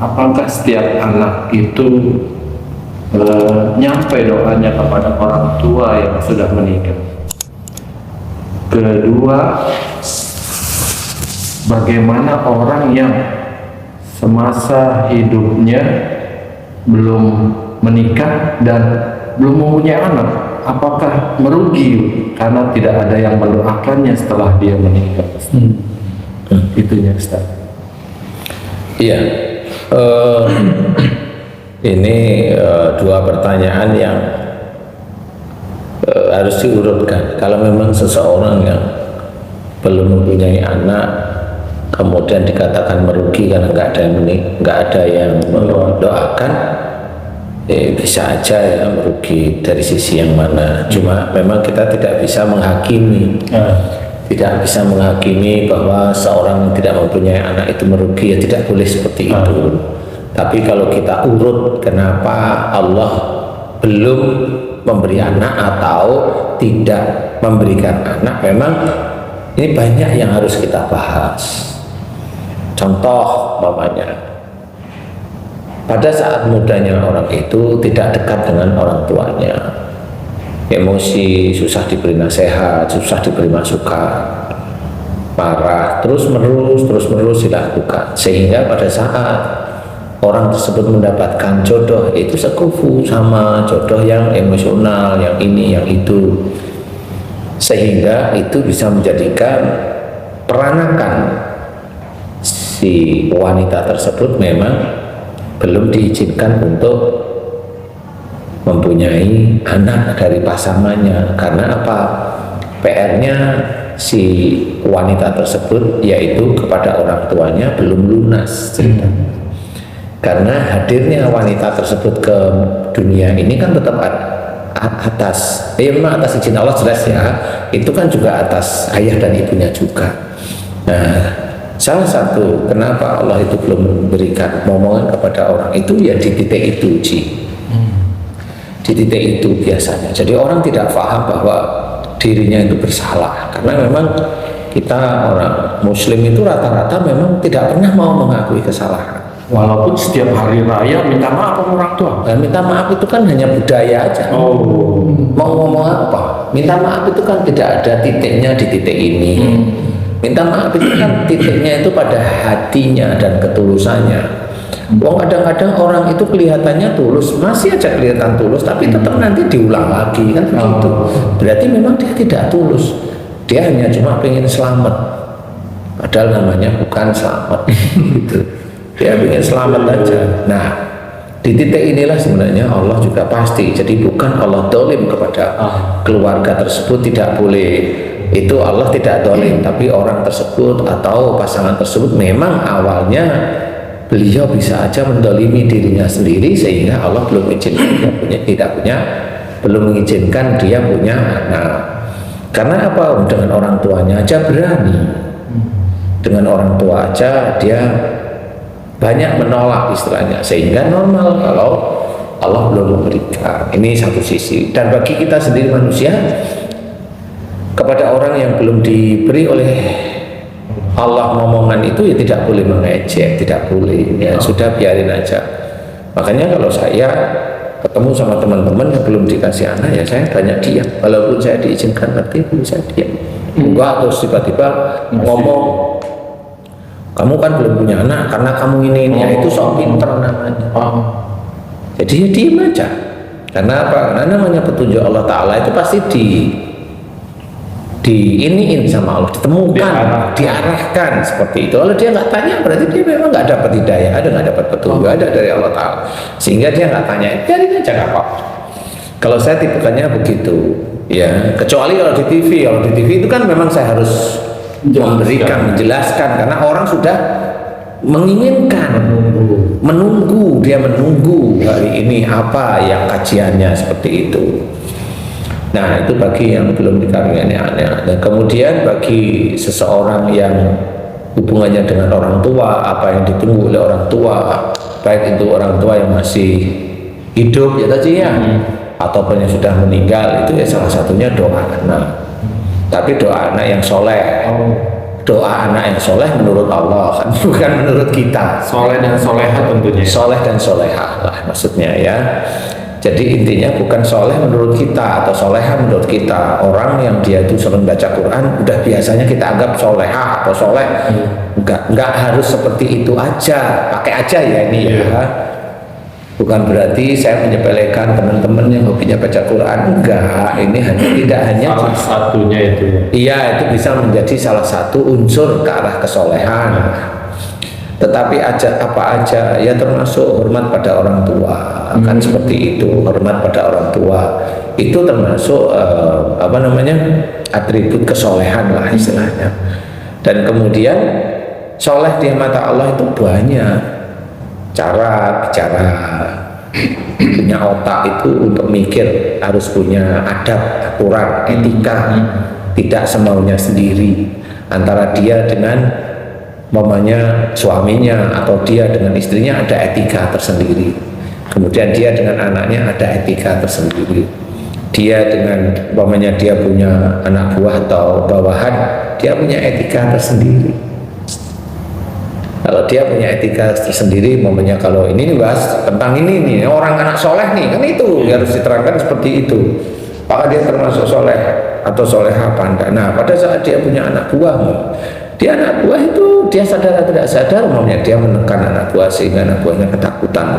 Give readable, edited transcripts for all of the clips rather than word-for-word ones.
apakah setiap anak itu nyampe doanya kepada orang tua yang sudah menikah? Kedua, bagaimana orang yang semasa hidupnya belum menikah dan belum mempunyai anak, apakah merugi karena tidak ada yang mendoakannya setelah dia menikah? Itunya Ustaz. Iya, ini dua pertanyaan yang harus diurutkan. Kalau memang seseorang yang belum mempunyai anak kemudian dikatakan merugi karena nggak ada yang mendoakan, bisa aja ya merugi dari sisi yang mana. Cuma memang kita tidak bisa menghakimi. Tidak bisa menghakimi bahwa seorang tidak mempunyai anak itu merugi, ya tidak boleh seperti itu. Tapi kalau kita urut kenapa Allah belum memberi anak atau tidak memberikan anak, memang ini banyak yang harus kita bahas. Contoh umpamanya, pada saat mudanya orang itu tidak dekat dengan orang tuanya, emosi, susah diberi nasihat, susah diberi masukan, marah terus menerus dilakukan, sehingga pada saat orang tersebut mendapatkan jodoh itu sekufu sama jodoh yang emosional, yang ini yang itu, sehingga itu bisa menjadikan peranakan si wanita tersebut memang belum diizinkan untuk mempunyai anak dari pasangannya. Karena apa? PR-nya si wanita tersebut yaitu kepada orang tuanya belum lunas cerita. Karena hadirnya wanita tersebut ke dunia ini kan tetap atas memang atas izin Allah, jelas ya, itu kan juga atas ayah dan ibunya juga. Nah, salah satu kenapa Allah itu belum memberikan momongan kepada orang itu ya di titik itu, di titik itu biasanya. Jadi orang tidak paham bahwa dirinya itu bersalah, karena memang kita orang muslim itu rata-rata memang tidak pernah mau mengakui kesalahan. Walaupun setiap hari raya minta maaf sama orang tua. Nah, minta maaf itu kan hanya budaya aja. Mau ngomong apa? Minta maaf itu kan tidak ada titiknya di titik ini. Minta maaf itu kan titiknya itu pada hatinya dan ketulusannya. Kadang-kadang orang itu kelihatannya tulus, masih aja kelihatan tulus, tapi tetap nanti diulang lagi kan begitu. Berarti memang dia tidak tulus, dia hanya cuma pengen selamat, padahal namanya bukan selamat. Gitu. Dia pengen selamat aja. Nah, di titik inilah sebenarnya Allah juga pasti. Jadi bukan Allah dolim kepada keluarga tersebut, tidak boleh. Itu Allah tidak dolim, tapi orang tersebut atau pasangan tersebut memang awalnya beliau bisa aja mendolimi dirinya sendiri, sehingga Allah belum izinkan belum mengizinkan dia punya anak. Karena apa? Dengan orang tuanya aja berani, dengan orang tua aja dia banyak menolak istilahnya, sehingga normal kalau Allah belum memberikan. Ini satu sisi. Dan bagi kita sendiri manusia, kepada orang yang belum diberi oleh Allah momongan itu ya tidak boleh mengejek, tidak boleh, ya sudah biarin aja. Makanya kalau saya ketemu sama teman-teman yang belum dikasih anak, ya saya banyak diam. Walaupun saya diizinkan berarti saya diam. Enggak terus tiba-tiba ngomong, kamu kan belum punya anak karena kamu ini ya itu sok pinter namanya. Jadi ya diem aja. Karena apa? Karena namanya petunjuk Allah Ta'ala itu pasti diiniin sama Allah, ditemukan, diarahkan seperti itu. Kalau dia nggak tanya berarti dia memang nggak dapat hidayah, nggak dapat petunjuk ada dari Allah Ta'ala, sehingga dia nggak tanya, biarin aja nggak apa-apa. Kalau saya tipikalnya begitu, ya. Kecuali kalau di TV, itu kan memang saya harus memberikan, menjelaskan, karena orang sudah menginginkan, menunggu, dia menunggu hari ini apa yang kajiannya seperti itu. Nah, itu bagi yang belum dikaruniai anak. Dan kemudian bagi seseorang yang hubungannya dengan orang tua, apa yang ditunggu oleh orang tua, baik itu orang tua yang masih hidup ya tadi ya, ataupun yang sudah meninggal, itu ya salah satunya doa anak. Tapi doa anak yang soleh, doa anak yang soleh menurut Allah kan, bukan menurut kita. Soleh dan soleha tentunya. Soleh dan soleha lah maksudnya ya. Jadi intinya bukan soleh menurut kita atau soleha menurut kita. Orang yang dia itu sering baca Quran udah biasanya kita anggap soleha atau soleh. Enggak harus seperti itu aja, pakai aja ya ini ya. Bukan berarti saya menyepelekan teman-teman yang hobinya baca Quran, enggak. Ini tidak hanya salah satunya itu. Iya, itu bisa menjadi salah satu unsur ke arah kesolehan. Tetapi apa aja ya, termasuk hormat pada orang tua, kan seperti itu. Hormat pada orang tua itu termasuk atribut kesolehan lah istilahnya. Dan kemudian soleh di mata Allah itu banyak cara bicara, punya otak itu untuk mikir, harus punya adab, aturan, etika, tidak semaunya sendiri. Antara dia dengan suaminya atau dia dengan istrinya ada etika tersendiri. Kemudian dia dengan anaknya ada etika tersendiri. Dia dengan dia punya anak buah atau bawahan, dia punya etika tersendiri. Kalau dia punya etika tersendiri, kalau ini bahas tentang ini nih, orang anak soleh nih, kan itu harus diterangkan seperti itu. Apakah dia termasuk soleh atau soleha apa enggak? Nah, pada saat dia punya anak buah, dia anak buah itu dia sadar atau tidak sadar, dia menekan anak buah sehingga anak buahnya ketakutan,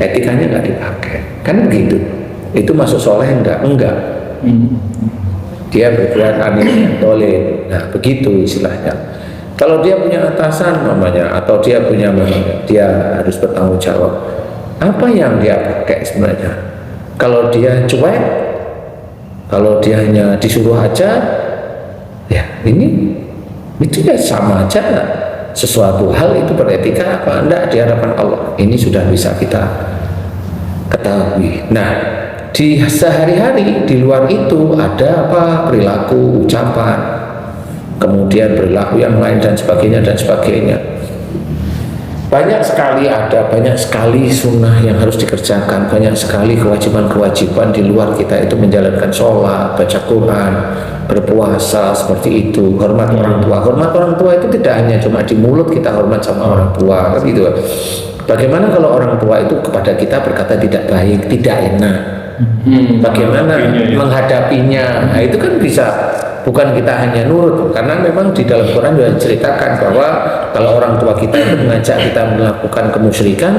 etikanya nggak dipakai, kan begitu. Itu masuk soleh enggak? Enggak. Dia berbuat aneh, dolim. Nah, begitu istilahnya. Kalau dia punya atasan atau dia punya dia harus bertanggung jawab. Apa yang dia pakai sebenarnya? Kalau dia cuek, kalau dia hanya disuruh aja, ya itu ya sama aja. Sesuatu hal itu beretika apa enggak di hadapan Allah, ini sudah bisa kita ketahui. Nah, di sehari-hari di luar itu ada apa? Perilaku, ucapan, kemudian perilaku yang lain dan sebagainya dan sebagainya. Banyak sekali sunnah yang harus dikerjakan, banyak sekali kewajiban-kewajiban di luar kita itu menjalankan sholat, baca Quran, berpuasa seperti itu, hormat orang tua. Hormat orang tua itu tidak hanya cuma di mulut kita hormat sama orang tua, gitu. Bagaimana kalau orang tua itu kepada kita berkata tidak baik, tidak enak? Bagaimana menghadapinya? Nah, itu kan bisa. Bukan kita hanya nurut, karena memang di dalam Quran juga diceritakan bahwa kalau orang tua kita itu mengajak kita melakukan kemusyrikan,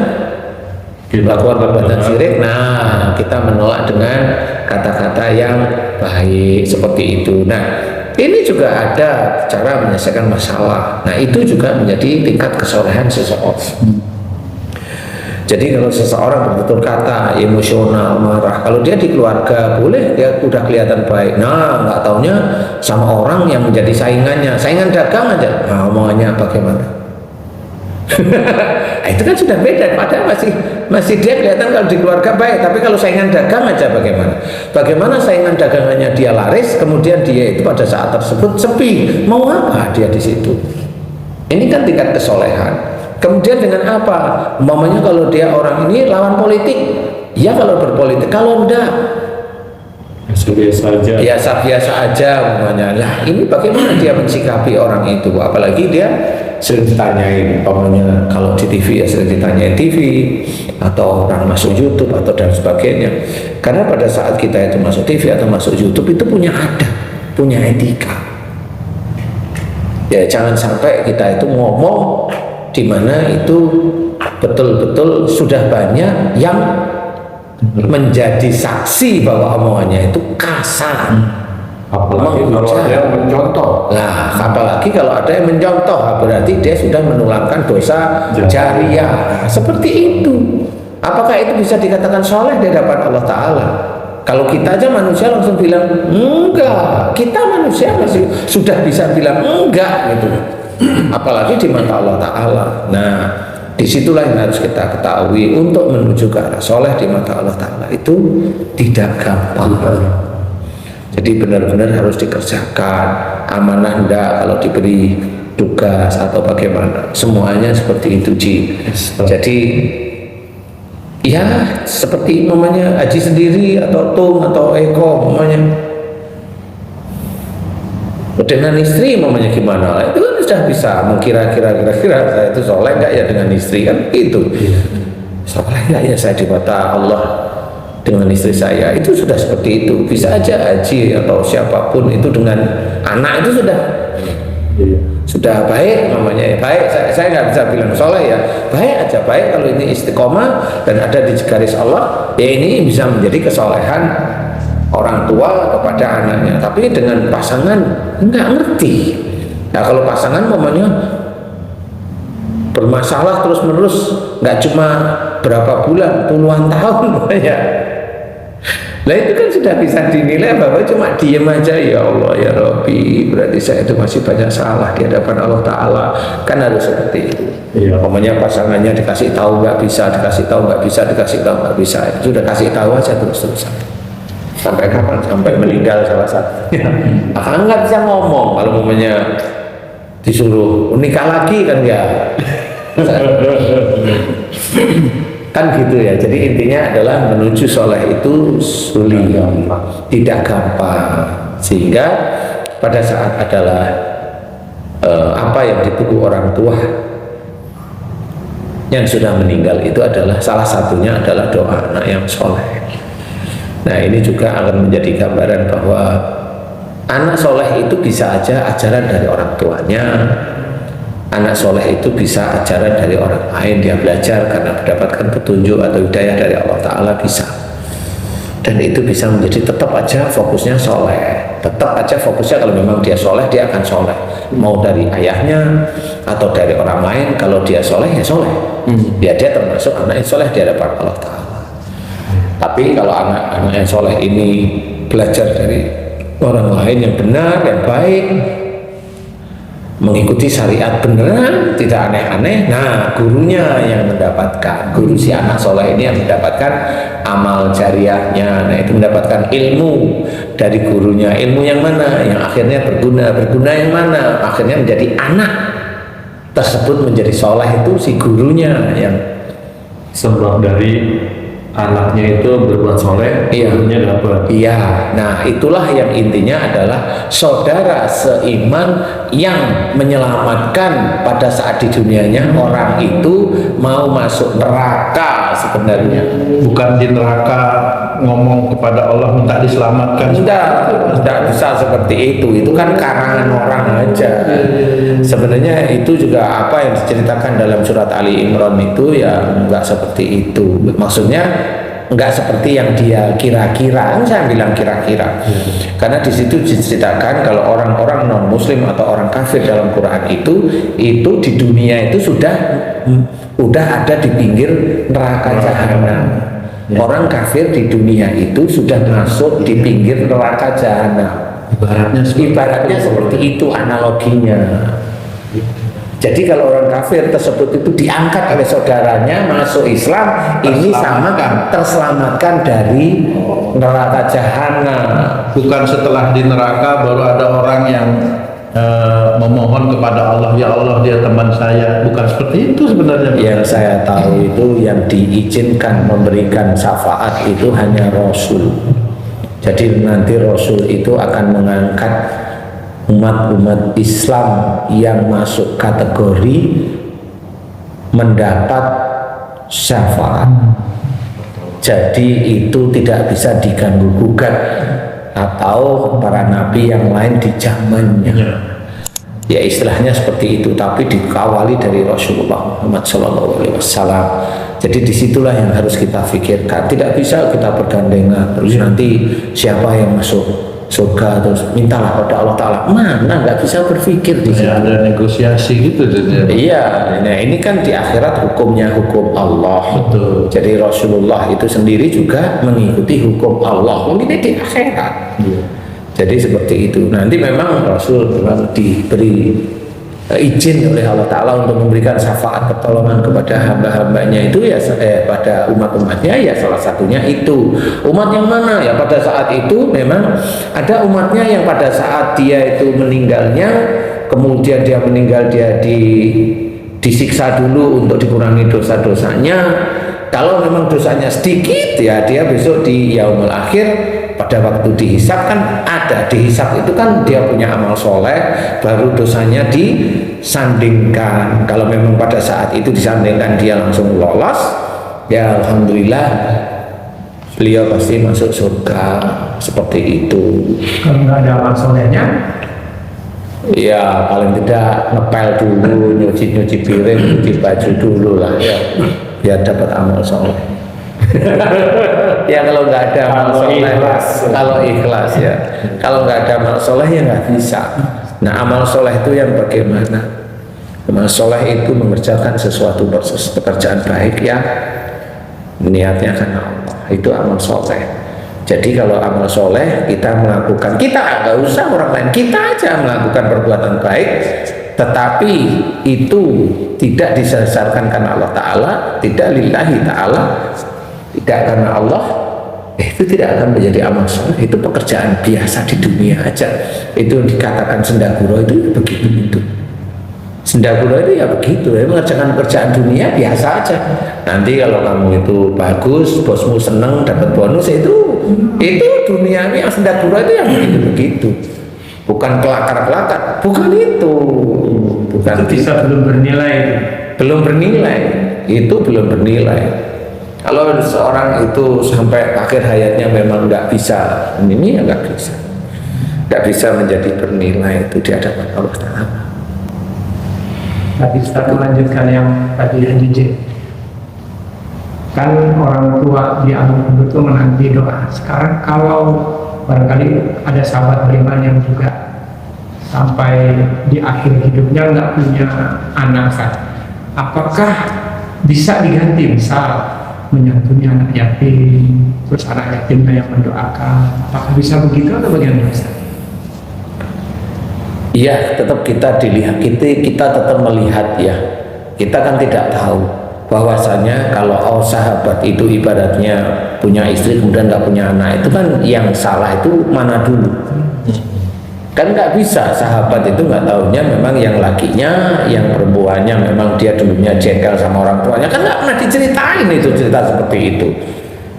melakukan perbuatan syirik, nah kita menolak dengan kata-kata yang baik seperti itu. Nah, ini juga ada cara menyelesaikan masalah. Nah, itu juga menjadi tingkat kesolehan seseorang. Jadi kalau seseorang bertutur kata, emosional, marah, kalau dia di keluarga boleh dia udah kelihatan baik. Nah, nggak taunya sama orang yang menjadi saingannya, saingan dagang aja, nah, omongannya bagaimana? Nah, itu kan sudah beda. Padahal masih dia kelihatan kalau di keluarga baik, tapi kalau saingan dagang aja bagaimana? Bagaimana saingan dagangannya dia laris, kemudian dia itu pada saat tersebut sepi, mau apa dia di situ? Ini kan tingkat kesolehan. Kemudian dengan apa? Umpamanya kalau dia orang ini lawan politik, ya kalau berpolitik, kalau enggak biasa aja. Biasa aja umpamanya. Lah, ini bagaimana dia mensikapi orang itu? Apalagi dia sering ditanyain, umpamanya kalau di TV ya sering ditanyain TV atau orang masuk YouTube atau dan sebagainya. Karena pada saat kita itu masuk TV atau masuk YouTube itu punya adab, punya etika. Ya jangan sampai kita itu ngomong di mana itu betul-betul sudah banyak yang menjadi saksi bahwa omongannya itu kasar. Apalagi kalau ada yang mencontoh. Nah, apalagi kalau ada yang mencontoh, berarti dia sudah menulangkan dosa jariah. Nah, seperti itu. Apakah itu bisa dikatakan soleh di hadapan Allah Ta'ala? Kalau kita aja manusia langsung bilang enggak, kita manusia masih sudah bisa bilang enggak gitu. Apalagi di mata Allah Ta'ala. Nah, disitulah yang harus kita ketahui. Untuk menuju ke arah soleh di mata Allah Ta'ala itu tidak gampang. Jadi benar-benar harus dikerjakan. Amanah enggak kalau diberi tugas atau bagaimana, semuanya seperti itu Ji. Jadi ya seperti namanya Haji sendiri atau Tung atau Eko namanya Dengan istri mamanya gimana? Itu kan sudah bisa kira-kira saya itu soleh nggak ya dengan istri kan itu. Soleh nggak ya saya di mata Allah dengan istri saya, itu sudah seperti itu. Bisa aja haji atau siapapun itu dengan anak itu sudah baik namanya. Baik, saya nggak bisa bilang soleh ya, baik aja, baik kalau ini istiqomah dan ada di garis Allah ya, ini bisa menjadi kesolehan orang tua kepada anaknya. Tapi dengan pasangan nggak ngerti. Nah kalau pasangan namanya bermasalah terus menerus, nggak cuma berapa bulan, puluhan tahun ya. Nah itu kan sudah bisa dinilai bahwa cuma diem aja, ya Allah ya Rabbi, berarti saya itu masih banyak salah di hadapan Allah Ta'ala. Kan harus seperti itu. Iya. Pokoknya pasangannya dikasih tahu nggak bisa, dikasih tahu nggak bisa, dikasih tahu nggak bisa, sudah kasih tahu aja terus-terusan. Sampai kapan? Sampai meninggal salah satu. Akan nggak bisa ngomong kalau namanya disuruh nikah lagi kan ya. Kan gitu ya. Jadi intinya adalah menuju soleh itu sulit, tidak gampang. Sehingga pada saat adalah apa yang ditunggu orang tua yang sudah meninggal itu adalah salah satunya adalah doa anak yang soleh. Nah ini juga akan menjadi gambaran bahwa anak soleh itu bisa aja ajaran dari orang tuanya. Anak soleh itu bisa ajaran dari orang lain, dia belajar karena mendapatkan petunjuk atau hidayah dari Allah Ta'ala, bisa. Dan itu bisa menjadi tetap aja fokusnya soleh. Tetap aja fokusnya kalau memang dia soleh, dia akan soleh. Mau dari ayahnya atau dari orang lain, kalau dia soleh ya soleh. Dia termasuk anak yang soleh di hadapan Allah Ta'ala. Tapi kalau anak-anak yang soleh ini belajar dari orang lain yang benar, yang baik, mengikuti syariat beneran, tidak aneh-aneh, nah gurunya yang mendapatkan, guru si anak soleh ini yang mendapatkan amal jariahnya. Nah itu mendapatkan ilmu dari gurunya. Ilmu yang mana? Yang akhirnya berguna yang mana? Akhirnya menjadi anak tersebut menjadi soleh, itu si gurunya yang sebab dari anaknya itu berbuat soleh, gurunya dapat. Iya, nah itulah yang intinya adalah saudara seiman yang menyelamatkan pada saat di dunianya orang itu mau masuk neraka sebenarnya. Bukan di neraka ngomong kepada Allah minta diselamatkan. Tidak bisa seperti itu kan karangan orang aja. Sebenarnya itu juga apa yang diceritakan dalam surat Ali Imran itu ya enggak seperti itu. Maksudnya enggak seperti yang dia kira-kira. Saya bilang kira-kira. Karena di situ diceritakan kalau orang-orang non muslim atau orang kafir dalam Quran itu di dunia itu sudah ada di pinggir neraka jahanam. Orang kafir di dunia itu sudah masuk di pinggir neraka jahanam. Ibaratnya seperti itu analoginya. Jadi kalau orang kafir tersebut itu diangkat oleh saudaranya masuk Islam, ini sama terselamatkan dari neraka jahanam. Bukan setelah di neraka baru ada orang yang memohon kepada Allah, ya Allah dia teman saya. Bukan seperti itu sebenarnya. Yang saya tahu itu yang diizinkan memberikan syafaat itu hanya Rasul. Jadi nanti Rasul itu akan mengangkat umat-umat Islam yang masuk kategori mendapat syafaat. Jadi itu tidak bisa diganggu gugat atau para nabi yang lain di zamannya. Ya istilahnya seperti itu, tapi dikawali dari Rasulullah Muhammad SAW. Jadi disitulah yang harus kita pikirkan. Tidak bisa kita bergandengan terus nanti siapa yang masuk surga terus mintalah pada Allah Ta'ala. Mana nggak bisa berpikir di situ. Ada negosiasi gitu. Iya, nah ini kan di akhirat hukumnya hukum Allah. Betul. Jadi Rasulullah itu sendiri juga mengikuti hukum Allah. Ini di akhirat. Jadi seperti itu. Nanti memang Rasul memang diberi izin oleh Allah Ta'ala untuk memberikan syafaat pertolongan kepada hamba-hambanya itu ya pada umat-umatnya, ya salah satunya itu. Umat yang mana? Ya pada saat itu memang ada umatnya yang pada saat dia itu meninggalnya, kemudian dia meninggal, dia disiksa dulu untuk dikurangi dosa-dosanya. Kalau memang dosanya sedikit ya dia besok di yaumul akhir pada waktu dihisab kan ada, dihisab itu kan dia punya amal soleh, baru dosanya disandingkan. Kalau memang pada saat itu disandingkan dia langsung lolos, ya alhamdulillah beliau pasti masuk surga, seperti itu. Kalau nggak ada amal solehnya, Ya paling tidak ngepel dulu, nyuci piring, nyuci baju dulu lah ya, biar dapat amal soleh. Ya kalau nggak ada amal soleh, kalau ikhlas ya, kalau nggak ada amal soleh ya nggak bisa. Nah amal soleh itu yang bagaimana? Amal soleh itu mengerjakan sesuatu pekerjaan baik ya, niatnya karena Allah, itu amal soleh. Jadi kalau amal soleh kita melakukan, kita nggak usah orang lain, kita aja melakukan perbuatan baik, tetapi itu tidak disasarkan karena Allah Ta'ala, tidak lillahi Ta'ala, tidak karena Allah, itu tidak akan menjadi amal soleh. Itu pekerjaan biasa di dunia aja. Itu dikatakan sendaguro itu begitu itu. Sendaguro itu ya begitu, ya mengerjakan pekerjaan dunia biasa aja. Nanti kalau kamu itu bagus, bosmu seneng dapat bonus, itu duniawi. Yang sendaguro itu yang begitu-begitu, bukan kelakar-kelakar, bukan itu, bukan itu bisa belum bernilai. Belum bernilai, itu belum bernilai. Kalau seorang itu sampai akhir hayatnya memang nggak bisa ini, ya nggak bisa menjadi bernilai itu di hadapan Allah Ta'ala. Tadi kita melanjutkan yang tadi DJ, kan orang tua di alam kubur itu menanti doa. Sekarang kalau barangkali ada sahabat beriman yang juga sampai di akhir hidupnya nggak punya anak, kan? Apakah bisa diganti, misal menyantuni anak yatim, terus anak yatimnya yang mendoakan, apakah bisa begitu atau bagaimana? Iya, tetap kita dilihat, kita tetap melihat ya. Kita kan tidak tahu bahwasanya kalau sahabat itu ibaratnya punya istri kemudian nggak punya anak, itu kan yang salah itu mana dulu? Kan nggak bisa, sahabat itu nggak tahunya memang yang lakinya, yang perempuannya memang dia dulunya jengkel sama orang tuanya, kan nggak pernah diceritain itu cerita seperti itu.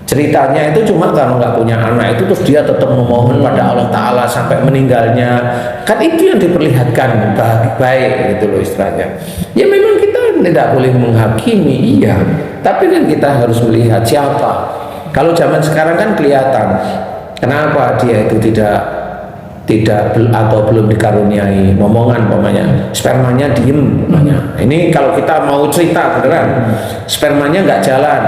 Ceritanya itu cuma kalau nggak punya anak itu terus dia tetap memohon pada Allah Ta'ala sampai meninggalnya, kan itu yang diperlihatkan baik gitu loh istilahnya. Ya memang kita tidak boleh menghakimi, iya, tapi kan kita harus melihat siapa. Kalau zaman sekarang kan kelihatan kenapa dia itu tidak atau belum dikaruniai momongan, umpamanya spermanya diem umpamanya. Ini kalau kita mau cerita beneran, spermanya nggak jalan.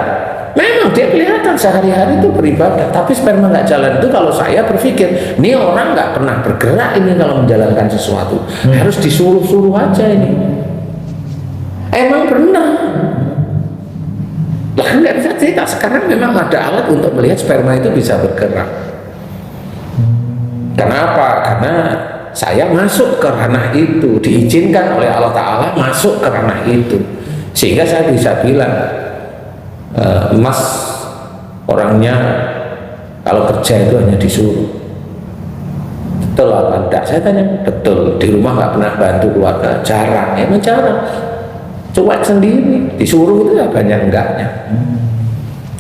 Memang dia kelihatan sehari-hari itu beribadah, tapi sperma nggak jalan itu kalau saya berpikir, ini orang nggak pernah bergerak ini kalau menjalankan sesuatu, harus disuruh-suruh aja ini. Emang pernah? Lah nggak bisa cerita. Sekarang memang ada alat untuk melihat sperma itu bisa bergerak. Kenapa? Karena saya masuk ke ranah itu, diizinkan oleh Allah Ta'ala masuk ke ranah itu, sehingga saya bisa bilang, Mas orangnya kalau kerja itu hanya disuruh, betul apa enggak? Saya tanya, betul. Di rumah nggak pernah bantu keluarga, jarang, emang jarang, cuek sendiri, disuruh itu ya banyak enggaknya.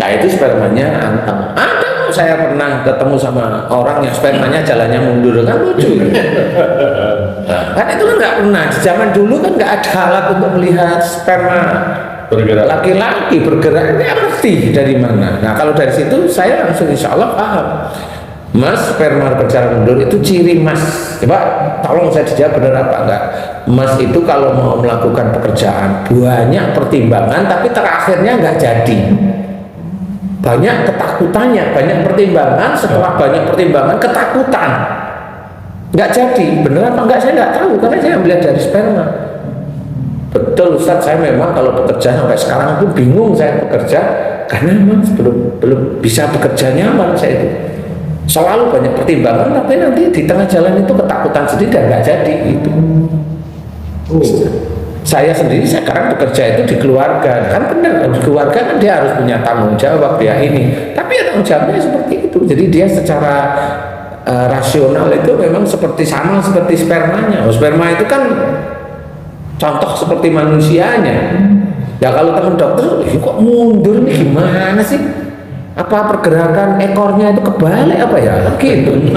Nah itu spermanya anteng. Ada, saya pernah ketemu sama orang yang spermanya jalannya mundur, kan lucu. Nah, kan itu kan nggak pernah, di zaman dulu kan nggak ada alat untuk melihat sperma bergerak, laki-laki bergerak, ini ngerti dari mana. Nah kalau dari situ saya langsung insya Allah paham, Mas sperma berjalan mundur itu ciri Mas. Coba tolong saya dijawab benar apa enggak. Mas itu kalau mau melakukan pekerjaan banyak pertimbangan, tapi terakhirnya nggak jadi. Banyak ketakutannya, banyak pertimbangan, setelah banyak pertimbangan ketakutan, nggak jadi. Benar apa enggak saya nggak tahu, karena saya melihat dari sperma. Betul Ustaz, saya memang kalau bekerja sampai sekarang pun bingung saya bekerja karena memang belum bisa bekerja nyaman. Saya itu selalu banyak pertimbangan, tapi nanti di tengah jalan itu ketakutan sendiri dan nggak jadi gitu. Saya sendiri sekarang bekerja itu di keluarga, kan benar, di keluarga kan dia harus punya tanggung jawab ya ini, tapi ya tanggung jawabnya seperti itu. Jadi dia secara rasional itu memang seperti sama seperti spermanya. Sperma itu kan contoh seperti manusianya. Ya kalau teman dokter, kok mundur nih gimana sih? Apa pergerakan ekornya itu kebalik apa ya? Gitu.